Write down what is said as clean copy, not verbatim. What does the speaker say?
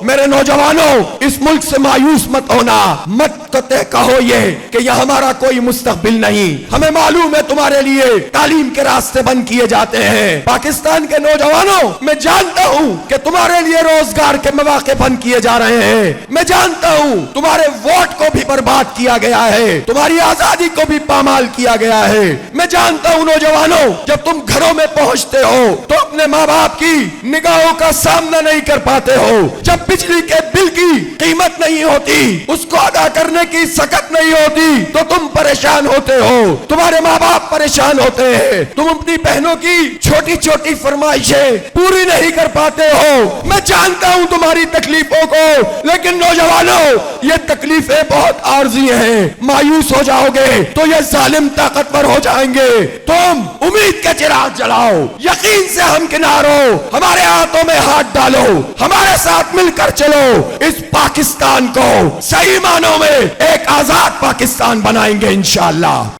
میرے نوجوانوں اس ملک سے مایوس مت ہونا، مت کہو یہ کہ یہ ہمارا کوئی مستقبل نہیں۔ ہمیں معلوم ہے تمہارے لیے تعلیم کے راستے بند کیے جاتے ہیں۔ پاکستان کے نوجوانوں میں جانتا ہوں کہ تمہارے لیے روزگار کے مواقع بند کیے جا رہے ہیں، میں جانتا ہوں تمہارے ووٹ کو بھی برباد کیا گیا ہے، تمہاری آزادی کو بھی پامال کیا گیا ہے۔ میں جانتا ہوں نوجوانوں جب تم گھروں میں پہنچتے ہو تو اپنے ماں باپ کی نگاہوں کا سامنا نہیں کر پاتے ہو، جب بجلی کے بل کی قیمت نہیں ہوتی، اس کو ادا کرنے کی سکت نہیں ہوتی تو تم پریشان ہوتے ہو، تمہارے ماں باپ پریشان ہوتے ہیں، تم اپنی بہنوں کی چھوٹی چھوٹی فرمائشیں پوری نہیں کر پاتے ہو۔ میں جانتا ہوں تمہاری تکلیفوں کو، لیکن نوجوانوں یہ تکلیفیں بہت عارضی ہیں، مایوس ہو جاؤ گے تو یہ ظالم طاقتور ہو جائیں گے۔ تم امید کے چراغ جلاؤ، یقین سے ہمکنار ہو، ہمارے ہاتھوں میں ہاتھ ڈالو، ہمارے ساتھ مل کر چلو، اس پاکستان کو صحیح معنوں میں ایک آزاد پاکستان بنائیں گے انشاءاللہ۔